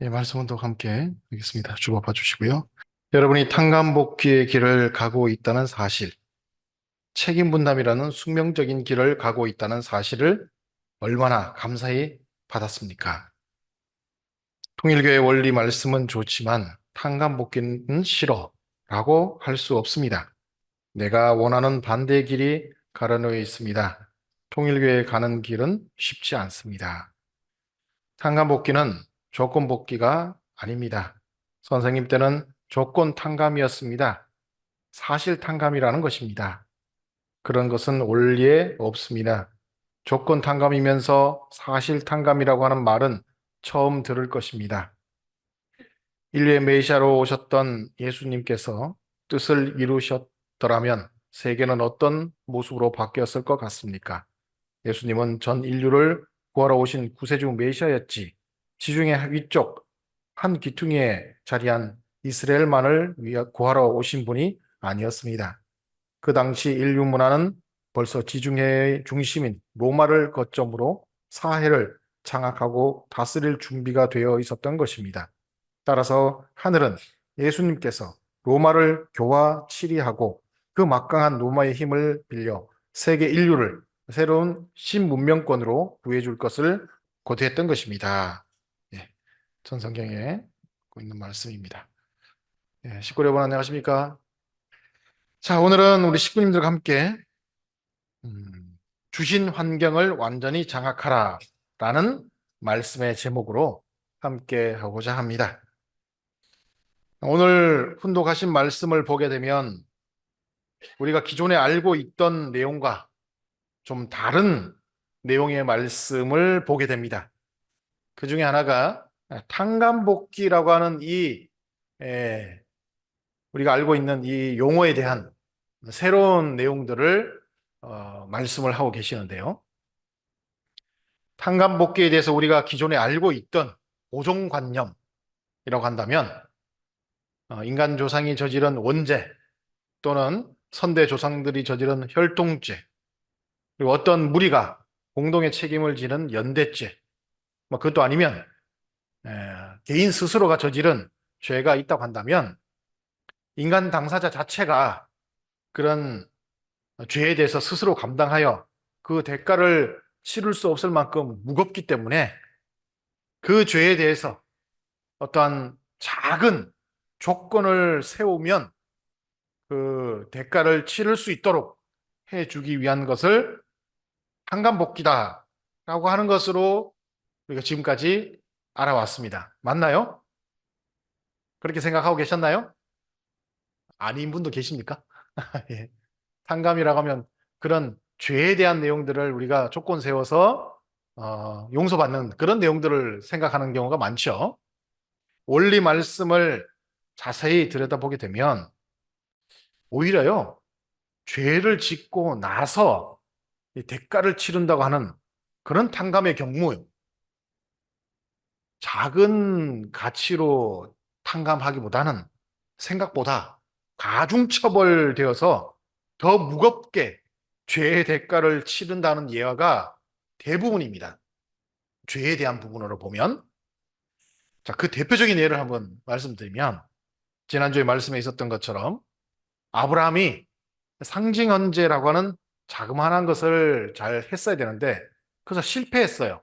예, 말씀은 또 함께 하겠습니다. 주보 봐주시고요. 여러분이 탄감복귀의 길을 가고 있다는 사실, 책임 분담이라는 숙명적인 길을 가고 있다는 사실을 얼마나 감사히 받았습니까? 통일교의 원리 말씀은 좋지만 탄감복귀는 싫어 라고 할 수 없습니다. 내가 원하는 반대의 길이 가려놓여 있습니다. 통일교에 가는 길은 쉽지 않습니다. 탄감복귀는 조건복귀가 아닙니다. 선생님 때는 조건 탕감이었습니다. 사실 탕감이라는 것입니다. 그런 것은 원리에 없습니다. 조건 탕감이면서 사실 탕감이라고 하는 말은 처음 들을 것입니다. 인류의 메시아로 오셨던 예수님께서 뜻을 이루셨더라면 세계는 어떤 모습으로 바뀌었을 것 같습니까? 예수님은 전 인류를 구하러 오신 구세주 메시아였지, 지중해 위쪽 한 귀퉁이에 자리한 이스라엘만을 구하러 오신 분이 아니었습니다. 그 당시 인류 문화는 벌써 지중해의 중심인 로마를 거점으로 사해를 장악하고 다스릴 준비가 되어 있었던 것입니다. 따라서 하늘은 예수님께서 로마를 교화 치리하고 그 막강한 로마의 힘을 빌려 세계 인류를 새로운 신문명권으로 구해줄 것을 고대했던 것입니다. 예, 전성경에 있는 말씀입니다. 예, 식구 여러분 안녕하십니까? 자, 오늘은 우리 식구님들과 함께 주신 환경을 완전히 장악하라 라는 말씀의 제목으로 함께 하고자 합니다. 오늘 훈독하신 말씀을 보게 되면 우리가 기존에 알고 있던 내용과 좀 다른 내용의 말씀을 보게 됩니다. 그 중에 하나가 탕감복귀라고 하는 이 우리가 알고 있는 이 용어에 대한 새로운 내용들을 말씀을 하고 계시는데요. 탕감복귀에 대해서 우리가 기존에 알고 있던 고정관념이라고 한다면 인간 조상이 저지른 원죄 또는 선대 조상들이 저지른 혈통죄, 그리고 어떤 무리가 공동의 책임을 지는 연대죄, 뭐 그것도 아니면 개인 스스로가 저지른 죄가 있다고 한다면 인간 당사자 자체가 그런 죄에 대해서 스스로 감당하여 그 대가를 치를 수 없을 만큼 무겁기 때문에 그 죄에 대해서 어떠한 작은 조건을 세우면 그 대가를 치를 수 있도록 해주기 위한 것을 한간복귀다라고 하는 것으로 우리가 지금까지 알아왔습니다. 맞나요? 그렇게 생각하고 계셨나요? 아닌 분도 계십니까? 예. 탕감이라고 하면 그런 죄에 대한 내용들을 우리가 조건 세워서 용서받는 그런 내용들을 생각하는 경우가 많죠. 원리 말씀을 자세히 들여다보게 되면 오히려요, 죄를 짓고 나서 이 대가를 치른다고 하는 그런 탕감의 경우, 작은 가치로 탕감하기보다는 생각보다 가중처벌되어서 더 무겁게 죄의 대가를 치른다는 예화가 대부분입니다. 죄에 대한 부분으로 보면. 자, 그 대표적인 예를 한번 말씀드리면, 지난주에 말씀에 있었던 것처럼 아브라함이 상징헌제라고 하는 자그마한 것을 잘 했어야 되는데, 그래서 실패했어요.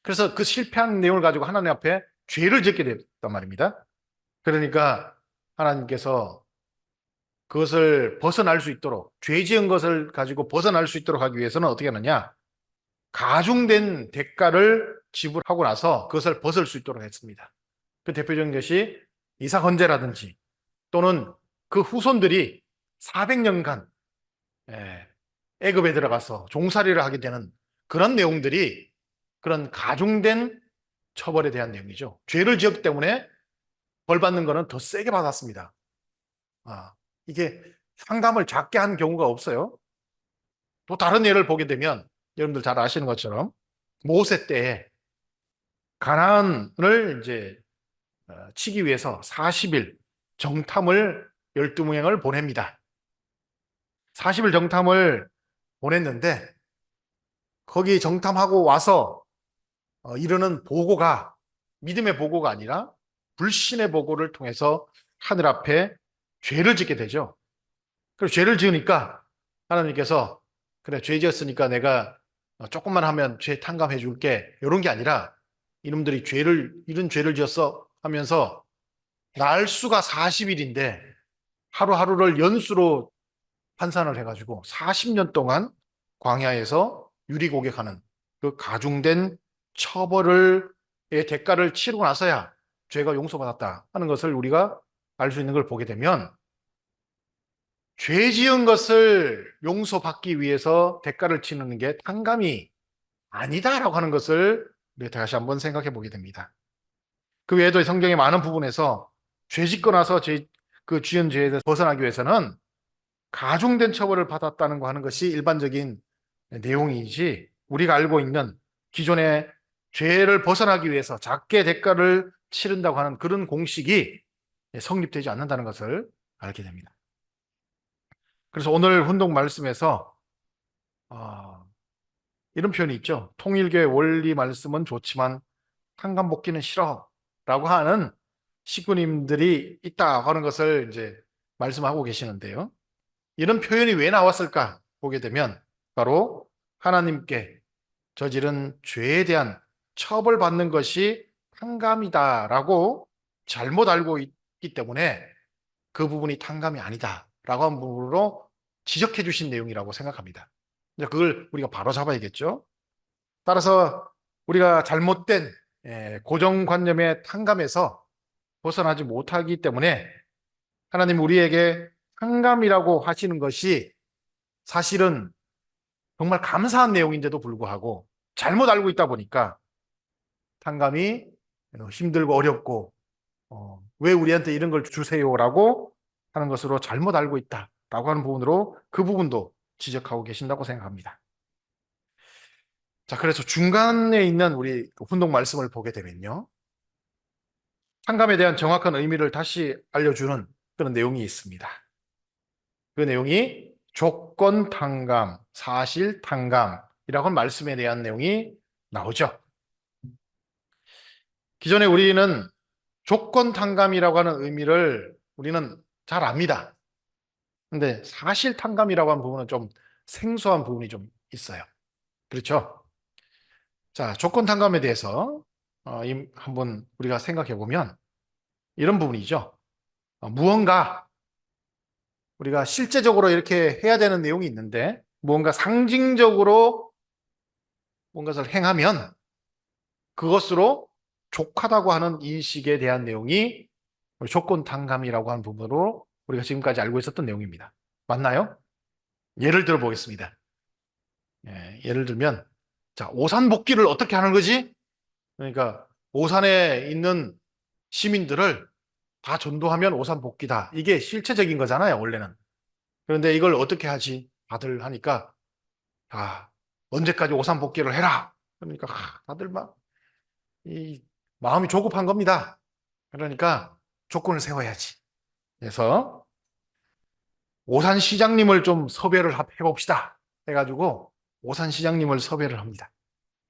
그래서 그 실패한 내용을 가지고 하나님 앞에 죄를 짓게 됐단 말입니다. 그러니까 하나님께서 그것을 벗어날 수 있도록, 죄 지은 것을 가지고 벗어날 수 있도록 하기 위해서는 어떻게 하느냐? 가중된 대가를 지불하고 나서 그것을 벗을 수 있도록 했습니다. 그 대표적인 것이 이삭 헌제라든지 또는 그 후손들이 400년간 애굽에 들어가서 종살이를 하게 되는 그런 내용들이 그런 가중된 처벌에 대한 내용이죠. 죄를 지었기 때문에 벌 받는 거는 더 세게 받았습니다. 이게 상담을 작게 한 경우가 없어요. 또 다른 예를 보게 되면 여러분들 잘 아시는 것처럼 모세 때에 가나안을 이제 치기 위해서 40일 정탐을 12명을 보냅니다. 40일 정탐을 보냈는데 거기 정탐하고 와서 이르는 보고가 믿음의 보고가 아니라 불신의 보고를 통해서 하늘 앞에 죄를 짓게 되죠. 그리고 죄를 지으니까 하나님께서 그래, 죄 지었으니까 내가 조금만 하면 죄 탕감해 줄게. 이런 게 아니라 이놈들이 이런 죄를 지었어 하면서 날수가 40일인데 하루하루를 연수로 환산을 해가지고 40년 동안 광야에서 유리고개하는 그 가중된 처벌의 대가를 치르고 나서야 죄가 용서받았다 하는 것을 우리가 알 수 있는 걸 보게 되면, 죄 지은 것을 용서받기 위해서 대가를 치르는 게 탕감이 아니다라고 하는 것을 우리 다시 한번 생각해 보게 됩니다. 그 외에도 성경의 많은 부분에서 죄 짓고 나서 그 지은 죄에 대해서 벗어나기 위해서는 가중된 처벌을 받았다는 거 하는 것이 일반적인 내용이지, 우리가 알고 있는 기존의 죄를 벗어나기 위해서 작게 대가를 치른다고 하는 그런 공식이 성립되지 않는다는 것을 알게 됩니다. 그래서 오늘 훈독 말씀에서 이런 표현이 있죠. 통일교의 원리 말씀은 좋지만 탕감복귀는 싫어 라고 하는 식구님들이 있다 하는 것을 이제 말씀하고 계시는데요. 이런 표현이 왜 나왔을까 보게 되면 바로 하나님께 저지른 죄에 대한 처벌받는 것이 탕감이다라고 잘못 알고 있기 때문에 그 부분이 탕감이 아니다라고 하는 부분으로 지적해 주신 내용이라고 생각합니다. 그걸 우리가 바로 잡아야겠죠. 따라서 우리가 잘못된 고정관념의 탕감에서 벗어나지 못하기 때문에 하나님 우리에게 탕감이라고 하시는 것이 사실은 정말 감사한 내용인데도 불구하고 잘못 알고 있다 보니까 탕감이 힘들고 어렵고 왜 우리한테 이런 걸 주세요라고 하는 것으로 잘못 알고 있다라고 하는 부분으로 그 부분도 지적하고 계신다고 생각합니다. 자, 그래서 중간에 있는 우리 훈독 말씀을 보게 되면요, 탕감에 대한 정확한 의미를 다시 알려주는 그런 내용이 있습니다. 그 내용이 조건 탕감, 사실 탕감이라고 하는 말씀에 대한 내용이 나오죠. 기존에 우리는 조건 탕감이라고 하는 의미를 우리는 잘 압니다. 근데 사실 탕감이라고 하는 부분은 좀 생소한 부분이 좀 있어요. 그렇죠? 자, 조건 탕감에 대해서 한번 우리가 생각해 보면 이런 부분이죠. 무언가 우리가 실제적으로 이렇게 해야 되는 내용이 있는데 무언가 상징적으로 뭔가를 행하면 그것으로 족하다고 하는 인식에 대한 내용이 조건 탕감이라고 하는 부분으로 우리가 지금까지 알고 있었던 내용입니다. 맞나요? 예를 들어 보겠습니다. 예를 들면, 자, 오산 복귀를 어떻게 하는 거지? 그러니까 오산에 있는 시민들을 다 전도하면 오산 복귀다. 이게 실체적인 거잖아요, 원래는. 그런데 이걸 어떻게 하지? 다들 하니까, 언제까지 오산 복귀를 해라. 그러니까 다들 막 이 마음이 조급한 겁니다. 그러니까 조건을 세워야지. 그래서 오산 시장님을 좀 섭외를 해봅시다. 해가지고 오산 시장님을 섭외를 합니다.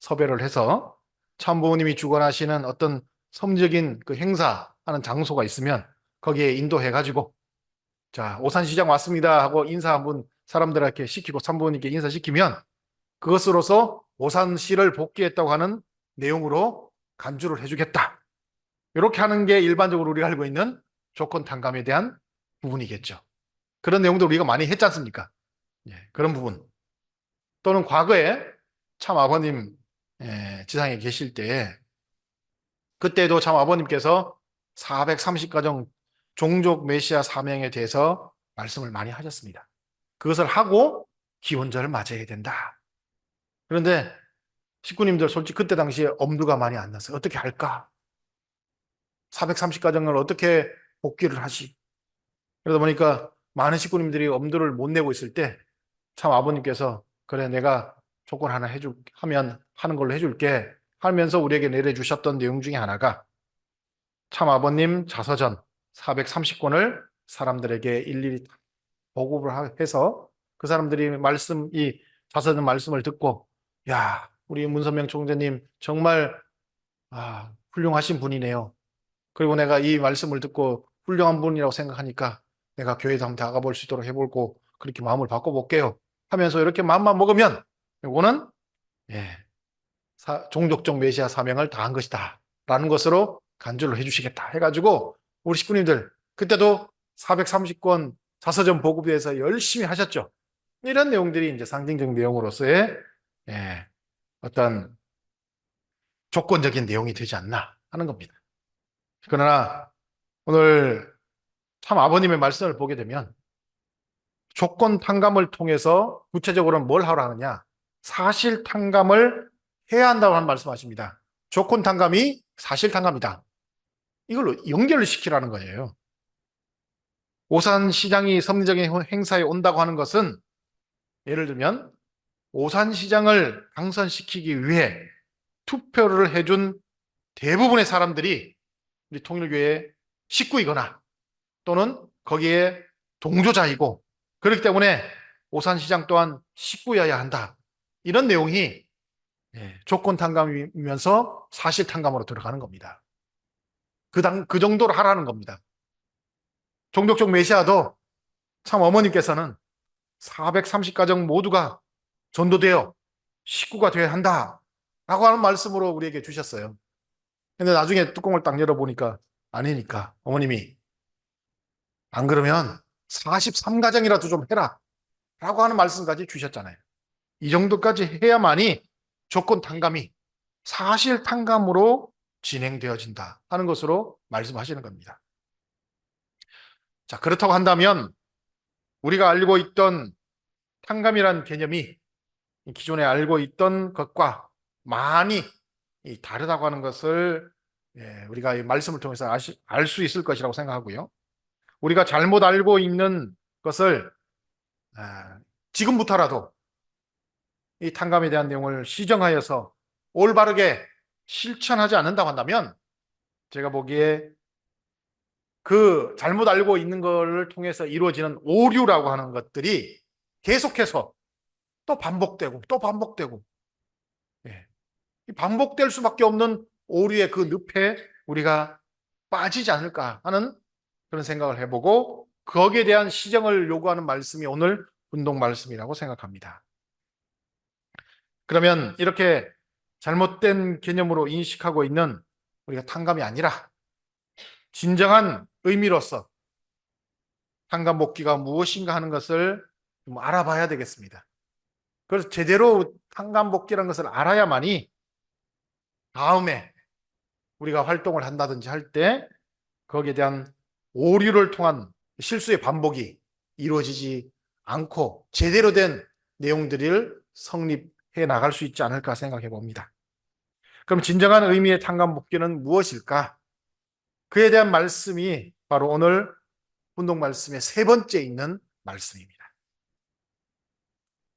섭외를 해서 참부모님이 주관하시는 어떤 성적인 그 행사하는 장소가 있으면 거기에 인도해가지고, 자, 오산 시장 왔습니다 하고 인사 한번 사람들에게 시키고 참부모님께 인사시키면 그것으로서 오산시를 복귀했다고 하는 내용으로 간주를 해주겠다. 이렇게 하는 게 일반적으로 우리가 알고 있는 조건 탕감에 대한 부분이겠죠. 그런 내용도 우리가 많이 했지 않습니까? 그런 부분. 또는 과거에 참 아버님 지상에 계실 때 그때도 참 아버님께서 430가정 종족 메시아 사명에 대해서 말씀을 많이 하셨습니다. 그것을 하고 기원절을 맞이해야 된다. 그런데 식구님들 솔직히 그때 당시에 엄두가 많이 안 났어요. 어떻게 할까? 430가정을 어떻게 복귀를 하지? 그러다 보니까 많은 식구님들이 엄두를 못 내고 있을 때 참 아버님께서 그래 내가 조건 하나 하는 걸로 해줄게 하면서 우리에게 내려주셨던 내용 중에 하나가 참 아버님 자서전 430권을 사람들에게 일일이 보급을 해서 그 사람들이 이 자서전 말씀을 듣고 야 우리 문선명 총재님 정말 훌륭하신 분이네요. 그리고 내가 이 말씀을 듣고 훌륭한 분이라고 생각하니까 내가 교회도 한번 나가 볼 수 있도록 해보고 그렇게 마음을 바꿔볼게요 하면서 이렇게 마음만 먹으면 이거는 예, 종족적 메시아 사명을 다한 것이다 라는 것으로 간주를 해주시겠다 해가지고 우리 식구님들 그때도 430권 자서전 보급에서 열심히 하셨죠. 이런 내용들이 이제 상징적 내용으로서의 예, 어떤 조건적인 내용이 되지 않나 하는 겁니다. 그러나 오늘 참 아버님의 말씀을 보게 되면 조건 탕감을 통해서 구체적으로는 뭘 하러 하느냐? 사실 탕감을 해야 한다고 하는 말씀하십니다. 조건 탕감이 사실 탕감이다. 이걸로 연결을 시키라는 거예요. 오산시장이 섭리적인 행사에 온다고 하는 것은 예를 들면 오산시장을 당선시키기 위해 투표를 해준 대부분의 사람들이 우리 통일교회 식구이거나 또는 거기에 동조자이고 그렇기 때문에 오산시장 또한 식구여야 한다. 이런 내용이 조건 탕감이면서 사실 탕감으로 들어가는 겁니다. 그 정도로 하라는 겁니다. 종족적 메시아도 참 어머님께서는 430가정 모두가 전도되어 식구가 되어야 한다. 라고 하는 말씀으로 우리에게 주셨어요. 근데 나중에 뚜껑을 딱 열어보니까 아니니까 어머님이 안 그러면 43가정이라도 좀 해라. 라고 하는 말씀까지 주셨잖아요. 이 정도까지 해야만이 조건 탕감이 사실 탕감으로 진행되어진다 하는 것으로 말씀하시는 겁니다. 자, 그렇다고 한다면 우리가 알고 있던 탕감이란 개념이 기존에 알고 있던 것과 많이 다르다고 하는 것을 우리가 이 말씀을 통해서 알 수 있을 것이라고 생각하고요. 우리가 잘못 알고 있는 것을 지금부터라도 이 탕감에 대한 내용을 시정하여서 올바르게 실천하지 않는다고 한다면 제가 보기에 그 잘못 알고 있는 것을 통해서 이루어지는 오류라고 하는 것들이 계속해서 또 반복되고 또 반복되고 반복될 수밖에 없는 오류의 그 늪에 우리가 빠지지 않을까 하는 그런 생각을 해보고 거기에 대한 시정을 요구하는 말씀이 오늘 운동 말씀이라고 생각합니다. 그러면 이렇게 잘못된 개념으로 인식하고 있는 우리가 탕감이 아니라 진정한 의미로서 탕감 복귀가 무엇인가 하는 것을 좀 알아봐야 되겠습니다. 그래서 제대로 탕감 복귀라는 것을 알아야만이 다음에 우리가 활동을 한다든지 할 때 거기에 대한 오류를 통한 실수의 반복이 이루어지지 않고 제대로 된 내용들을 성립해 나갈 수 있지 않을까 생각해 봅니다. 그럼 진정한 의미의 탕감 복귀는 무엇일까? 그에 대한 말씀이 바로 오늘 운동 말씀의 세 번째 있는 말씀입니다.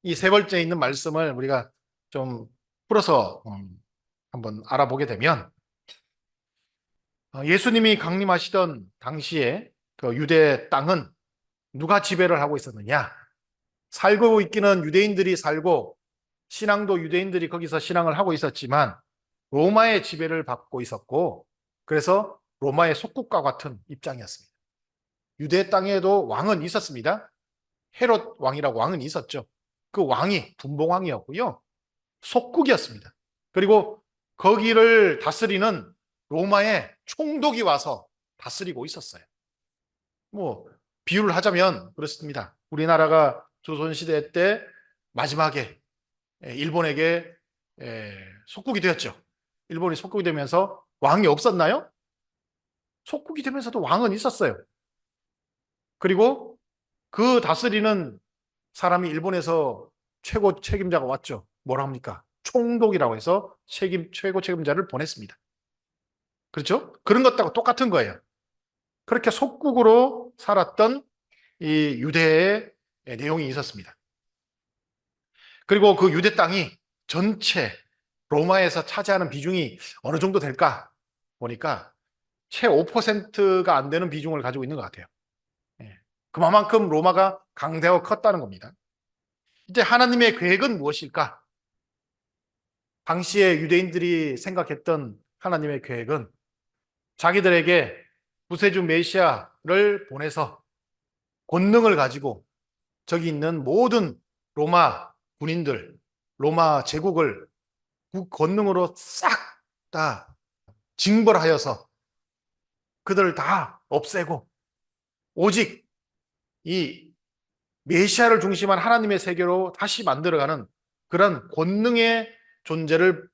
이 세 번째 있는 말씀을 우리가 좀 풀어서 한번 알아보게 되면 예수님이 강림하시던 당시에 그 유대 땅은 누가 지배를 하고 있었느냐? 살고 있기는 유대인들이 살고 신앙도 유대인들이 거기서 신앙을 하고 있었지만 로마의 지배를 받고 있었고 그래서 로마의 속국과 같은 입장이었습니다. 유대 땅에도 왕은 있었습니다. 헤롯 왕이라고 왕은 있었죠. 그 왕이 분봉왕이었고요. 속국이었습니다. 그리고 거기를 다스리는 로마의 총독이 와서 다스리고 있었어요. 뭐 비유를 하자면 그렇습니다. 우리나라가 조선시대 때 마지막에 일본에게 속국이 되었죠. 일본이 속국이 되면서 왕이 없었나요? 속국이 되면서도 왕은 있었어요. 그리고 그 다스리는 사람이 일본에서 최고 책임자가 왔죠. 뭐라 합니까? 총독이라고 해서 최고 책임자를 보냈습니다. 그렇죠? 그런 것하고 똑같은 거예요. 그렇게 속국으로 살았던 이 유대의 내용이 있었습니다. 그리고 그 유대 땅이 전체 로마에서 차지하는 비중이 어느 정도 될까 보니까 채 5%가 안 되는 비중을 가지고 있는 것 같아요. 그만큼 로마가 강대하고 컸다는 겁니다. 이제 하나님의 계획은 무엇일까? 당시에 유대인들이 생각했던 하나님의 계획은 자기들에게 구세주 메시아를 보내서 권능을 가지고 저기 있는 모든 로마 군인들, 로마 제국을 그 권능으로 싹 다 징벌하여서 그들을 다 없애고 오직 이 메시아를 중심한 하나님의 세계로 다시 만들어가는 그런 권능의 존재를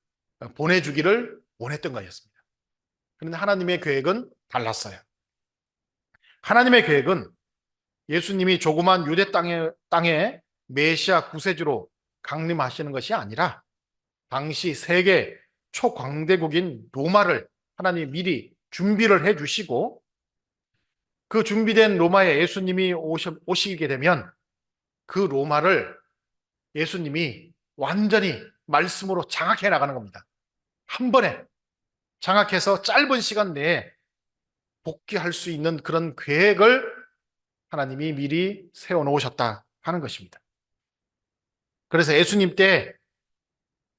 보내주기를 원했던 것이었습니다. 그런데 하나님의 계획은 달랐어요. 하나님의 계획은 예수님이 조그만 유대 땅에 메시아 구세주로 강림하시는 것이 아니라 당시 세계 초강대국인 로마를 하나님이 미리 준비를 해 주시고 그 준비된 로마에 예수님이 오시게 되면 그 로마를 예수님이 완전히 말씀으로 장악해 나가는 겁니다. 한 번에 장악해서 짧은 시간 내에 복귀할 수 있는 그런 계획을 하나님이 미리 세워 놓으셨다 하는 것입니다. 그래서 예수님 때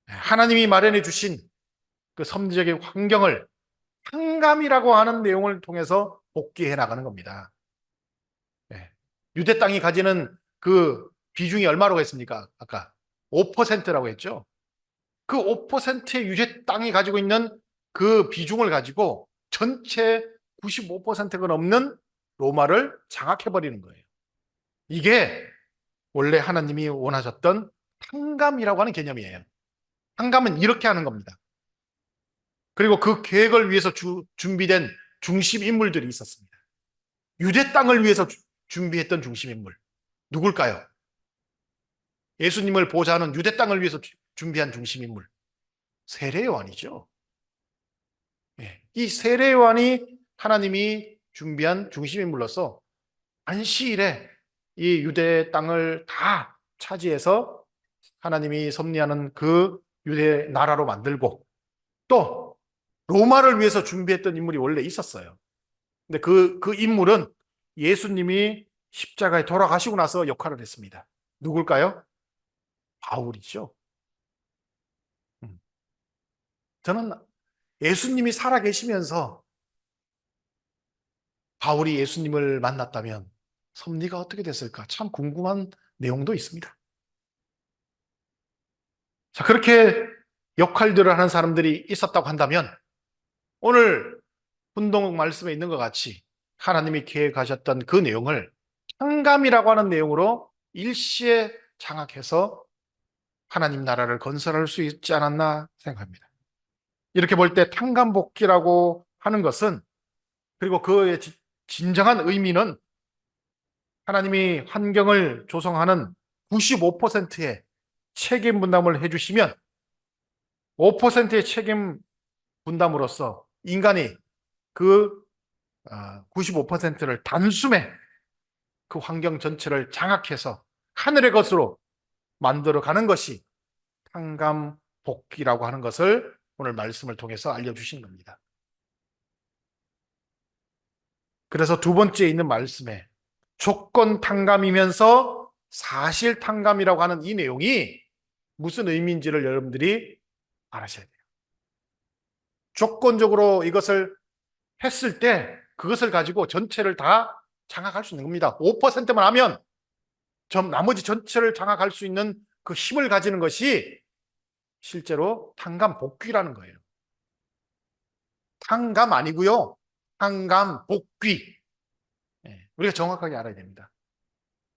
하나님이 마련해 주신 그 섭리적인 환경을 탕감이라고 하는 내용을 통해서 복귀해 나가는 겁니다. 유대 땅이 가지는 그 비중이 얼마라고 했습니까? 아까 5%라고 했죠. 그 5%의 유대 땅이 가지고 있는 그 비중을 가지고 전체 95%가 넘는 로마를 장악해버리는 거예요. 이게 원래 하나님이 원하셨던 탕감이라고 하는 개념이에요. 탕감은 이렇게 하는 겁니다. 그리고 그 계획을 위해서 준비된 중심 인물들이 있었습니다. 유대 땅을 위해서 준비했던 중심 인물. 누굴까요? 예수님을 보좌하는 유대 땅을 위해서 준비한 중심 인물. 세례 요한이죠. 이 세례 요한이 하나님이 준비한 중심 인물로서 안시일에 이 유대 땅을 다 차지해서 하나님이 섭리하는 그 유대 나라로 만들고 또 로마를 위해서 준비했던 인물이 원래 있었어요. 근데 그 인물은 예수님이 십자가에 돌아가시고 나서 역할을 했습니다. 누굴까요? 바울이죠. 저는 예수님이 살아계시면서 바울이 예수님을 만났다면 섭리가 어떻게 됐을까? 참 궁금한 내용도 있습니다. 자, 그렇게 역할들을 하는 사람들이 있었다고 한다면 오늘 분동 말씀에 있는 것 같이 하나님이 계획하셨던 그 내용을 탕감이라고 하는 내용으로 일시에 장악해서 하나님 나라를 건설할 수 있지 않았나 생각합니다. 이렇게 볼 때 탕감복귀라고 하는 것은 그리고 그의 진정한 의미는 하나님이 환경을 조성하는 95%의 책임 분담을 해주시면 5%의 책임 분담으로써 인간이 그 95%를 단숨에 그 환경 전체를 장악해서 하늘의 것으로 만들어가는 것이 탕감복귀라고 하는 것을 오늘 말씀을 통해서 알려주신 겁니다. 그래서 두 번째 있는 말씀에 조건 탕감이면서 사실 탕감이라고 하는 이 내용이 무슨 의미인지를 여러분들이 알아셔야 돼요. 조건적으로 이것을 했을 때 그것을 가지고 전체를 다 장악할 수 있는 겁니다. 5%만 하면 나머지 전체를 장악할 수 있는 그 힘을 가지는 것이 실제로 탕감복귀라는 거예요. 탕감 아니고요. 탕감복귀. 우리가 정확하게 알아야 됩니다.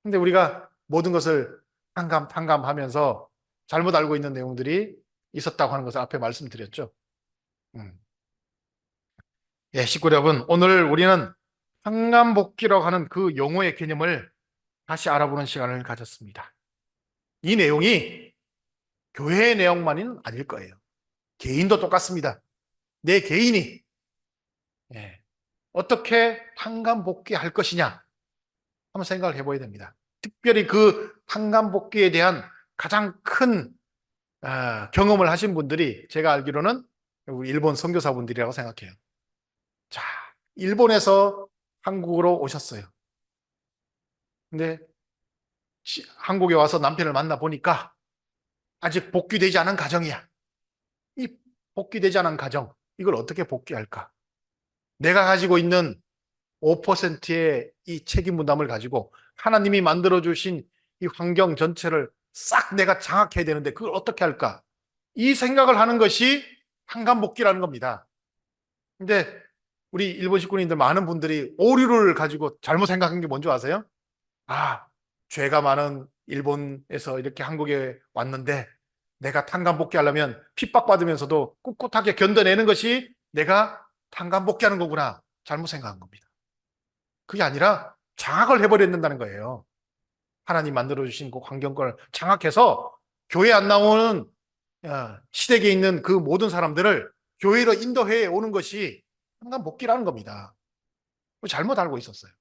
근데 우리가 모든 것을 탕감하면서 잘못 알고 있는 내용들이 있었다고 하는 것을 앞에 말씀드렸죠. 식구 여러분, 오늘 우리는 탕감복귀라고 하는 그 용어의 개념을 다시 알아보는 시간을 가졌습니다. 이 내용이 교회의 내용만은 아닐 거예요. 개인도 똑같습니다. 내 개인이 어떻게 탕감복귀할 것이냐 한번 생각을 해봐야 됩니다. 특별히 그 탕감복귀에 대한 가장 큰 경험을 하신 분들이 제가 알기로는 우리 일본 선교사분들이라고 생각해요. 자, 일본에서 한국으로 오셨어요. 근데 한국에 와서 남편을 만나 보니까 아직 복귀되지 않은 가정이야. 이 복귀되지 않은 가정, 이걸 어떻게 복귀할까? 내가 가지고 있는 5%의 이 책임 분담을 가지고 하나님이 만들어주신 이 환경 전체를 싹 내가 장악해야 되는데 그걸 어떻게 할까? 이 생각을 하는 것이 한간복귀라는 겁니다. 근데 우리 일본 식구님들 많은 분들이 오류를 가지고 잘못 생각한 게 뭔지 아세요? 아, 죄가 많은 일본에서 이렇게 한국에 왔는데 내가 탄간복귀하려면 핍박받으면서도 꿋꿋하게 견뎌내는 것이 내가 탄간복귀하는 거구나. 잘못 생각한 겁니다. 그게 아니라 장악을 해버려야 된다는 거예요. 하나님 만들어주신 그 환경을 장악해서 교회 안 나오는 시댁에 있는 그 모든 사람들을 교회로 인도해 오는 것이 탄간복귀라는 겁니다. 잘못 알고 있었어요.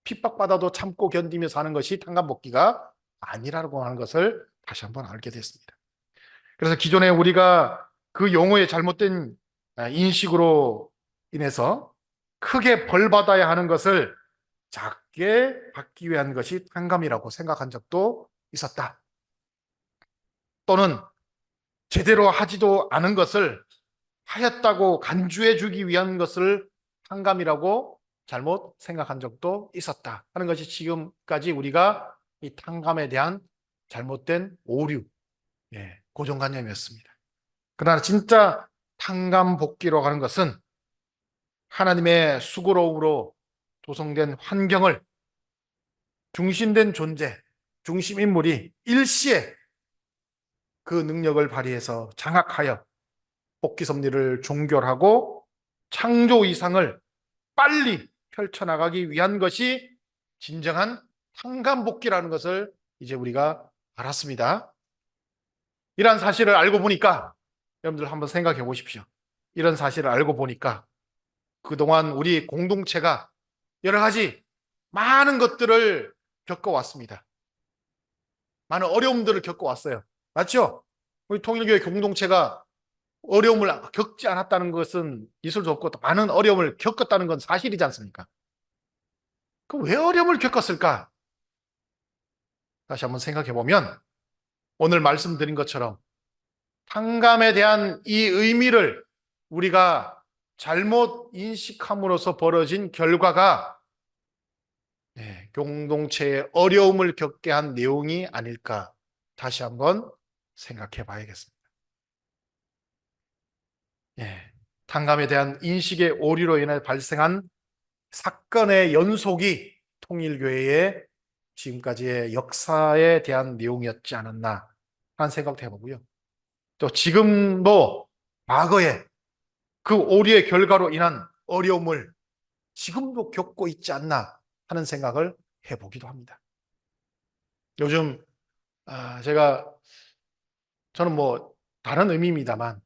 핍박받아도 참고 견디며 사는 것이 탄간복귀가 아니라고 하는 것을 다시 한번 알게 됐습니다. 그래서 기존에 우리가 그 용어의 잘못된 인식으로 인해서 크게 벌받아야 하는 것을 작게 받기 위한 것이 탕감이라고 생각한 적도 있었다. 또는 제대로 하지도 않은 것을 하였다고 간주해 주기 위한 것을 탕감이라고 잘못 생각한 적도 있었다 하는 것이 지금까지 우리가 이 탕감에 대한 잘못된 오류, 고정관념이었습니다. 그러나 진짜 탕감복귀로 하는 것은 하나님의 수고로움으로 조성된 환경을 중심된 존재, 중심 인물이 일시에 그 능력을 발휘해서 장악하여 복귀 섭리를 종결하고 창조 이상을 빨리 펼쳐나가기 위한 것이 진정한 탕감복귀라는 것을 이제 우리가 알았습니다. 이러한 사실을 알고 보니까 여러분들 한번 생각해 보십시오. 이런 사실을 알고 보니까 그동안 우리 공동체가 여러 가지 많은 것들을 겪어왔습니다. 많은 어려움들을 겪어왔어요. 맞죠? 우리 통일교회 공동체가 어려움을 겪지 않았다는 것은 있을 수 없고 많은 어려움을 겪었다는 건 사실이지 않습니까? 그럼 왜 어려움을 겪었을까? 다시 한번 생각해 보면 오늘 말씀드린 것처럼 탕감에 대한 이 의미를 우리가 잘못 인식함으로써 벌어진 결과가 공동체의 어려움을 겪게 한 내용이 아닐까 다시 한번 생각해 봐야겠습니다. 탕감에 대한 인식의 오류로 인해 발생한 사건의 연속이 통일교회의 지금까지의 역사에 대한 내용이었지 않았나 하는 생각도 해보고요. 또 지금도 과거에 그 오류의 결과로 인한 어려움을 지금도 겪고 있지 않나 하는 생각을 해보기도 합니다. 요즘 저는 뭐 다른 의미입니다만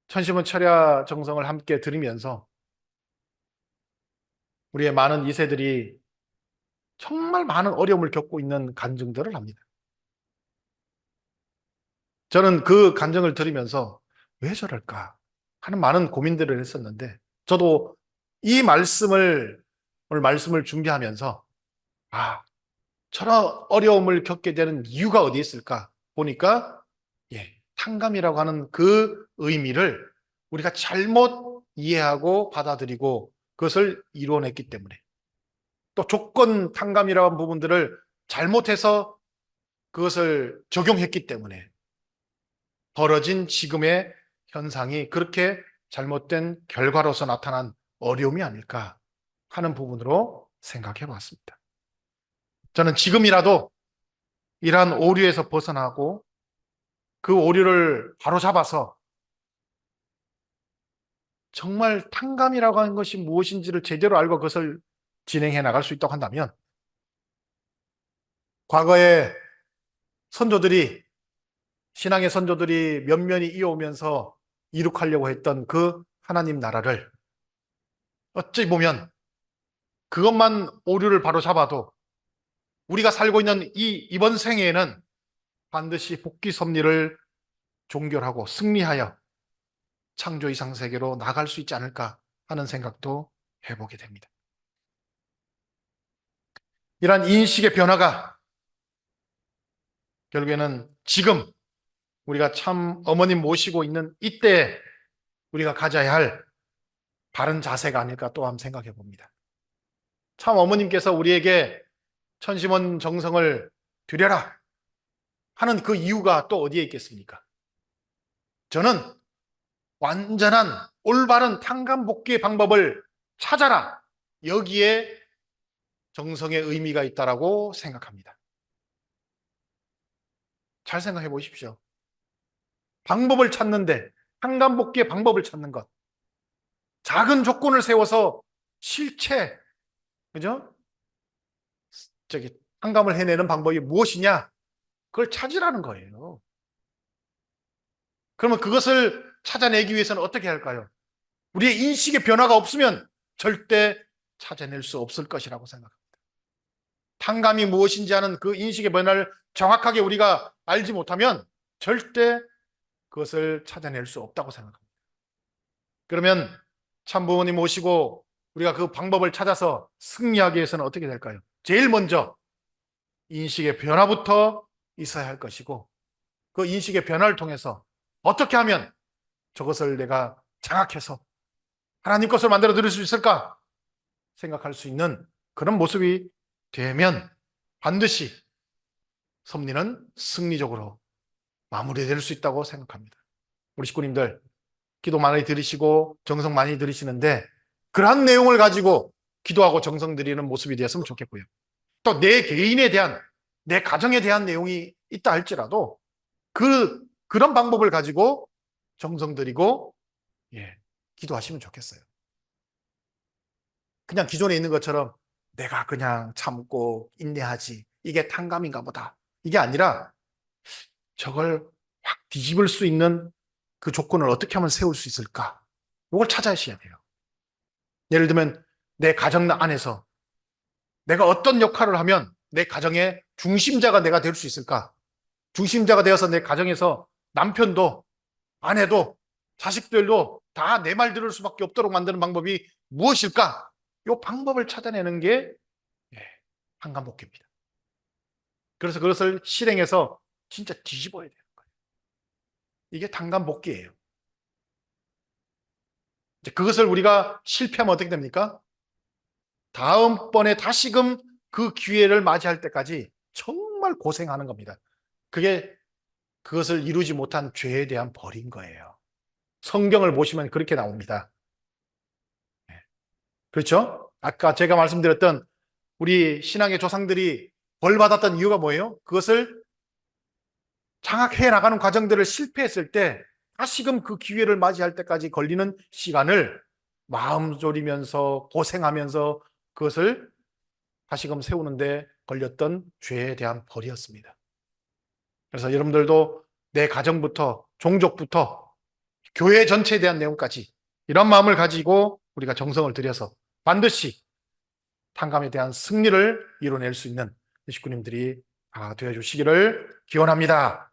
천심은 철야 정성을 함께 들으면서 우리의 많은 2세들이 정말 많은 어려움을 겪고 있는 간증들을 합니다. 저는 그 간증을 들으면서 왜 저럴까 하는 많은 고민들을 했었는데 저도 이 오늘 말씀을 준비하면서 저런 어려움을 겪게 되는 이유가 어디 있을까 보니까 탕감이라고 하는 그 의미를 우리가 잘못 이해하고 받아들이고 그것을 이뤄냈기 때문에 또 조건 탕감이라는 부분들을 잘못해서 그것을 적용했기 때문에 벌어진 지금의 현상이 그렇게 잘못된 결과로서 나타난 어려움이 아닐까 하는 부분으로 생각해 봤습니다. 저는 지금이라도 이러한 오류에서 벗어나고 그 오류를 바로잡아서 정말 탕감이라고 하는 것이 무엇인지를 제대로 알고 그것을 진행해 나갈 수 있다고 한다면 과거에 선조들이 신앙의 선조들이 면면이 이어오면서 이룩하려고 했던 그 하나님 나라를 어찌 보면 그것만 오류를 바로잡아도 우리가 살고 있는 이번 생애에는 반드시 복귀 섭리를 종결하고 승리하여 창조 이상 세계로 나갈 수 있지 않을까 하는 생각도 해보게 됩니다. 이러한 인식의 변화가 결국에는 지금 우리가 참 어머님 모시고 있는 이때 우리가 가져야 할 바른 자세가 아닐까 또 한번 생각해 봅니다. 참 어머님께서 우리에게 천심원 정성을 드려라 하는 그 이유가 또 어디에 있겠습니까? 저는 완전한 올바른 탕감복귀의 방법을 찾아라. 여기에 정성의 의미가 있다라고 생각합니다. 잘 생각해 보십시오. 방법을 찾는데, 탕감복귀의 방법을 찾는 것. 작은 조건을 세워서 실체, 그죠? 탕감을 해내는 방법이 무엇이냐? 그걸 찾으라는 거예요. 그러면 그것을 찾아내기 위해서는 어떻게 할까요? 우리의 인식의 변화가 없으면 절대 찾아낼 수 없을 것이라고 생각합니다. 탕감이 무엇인지 하는 그 인식의 변화를 정확하게 우리가 알지 못하면 절대 그것을 찾아낼 수 없다고 생각합니다. 그러면 참부모님 모시고 우리가 그 방법을 찾아서 승리하기 위해서는 어떻게 될까요? 제일 먼저 인식의 변화부터 있어야 할 것이고, 그 인식의 변화를 통해서 어떻게 하면 저것을 내가 장악해서 하나님 것을 만들어 드릴 수 있을까 생각할 수 있는 그런 모습이 되면 반드시 섭리는 승리적으로 마무리될 수 있다고 생각합니다. 우리 식구님들 기도 많이 드리시고 정성 많이 드리시는데 그러한 내용을 가지고 기도하고 정성 드리는 모습이 되었으면 좋겠고요. 또 내 개인에 대한, 내 가정에 대한 내용이 있다 할지라도 그런 방법을 가지고 정성 드리고 기도하시면 좋겠어요. 그냥 기존에 있는 것처럼 내가 그냥 참고 인내하지, 이게 탕감인가 보다, 이게 아니라 저걸 확 뒤집을 수 있는 그 조건을 어떻게 하면 세울 수 있을까? 이걸 찾아셔야 돼요. 예를 들면 내 가정 안에서 내가 어떤 역할을 하면 내 가정의 중심자가 내가 될 수 있을까? 중심자가 되어서 내 가정에서 남편도 아내도 자식들도 다 내 말 들을 수밖에 없도록 만드는 방법이 무엇일까? 이 방법을 찾아내는 게 한간복귀입니다. 그래서 그것을 실행해서 진짜 뒤집어야 되는 거예요. 이게 탕감복귀예요. 그것을 우리가 실패하면 어떻게 됩니까? 다음번에 다시금 그 기회를 맞이할 때까지 정말 고생하는 겁니다. 그것을 이루지 못한 죄에 대한 벌인 거예요. 성경을 보시면 그렇게 나옵니다. 그렇죠? 아까 제가 말씀드렸던 우리 신앙의 조상들이 벌 받았던 이유가 뭐예요? 그것을 장악해 나가는 과정들을 실패했을 때 다시금 그 기회를 맞이할 때까지 걸리는 시간을 마음 졸이면서 고생하면서 그것을 다시금 세우는데 걸렸던 죄에 대한 벌이었습니다. 그래서 여러분들도 내 가정부터 종족부터 교회 전체에 대한 내용까지 이런 마음을 가지고 우리가 정성을 들여서 반드시 탕감에 대한 승리를 이뤄낼 수 있는 식구님들이 되어 주시기를 기원합니다.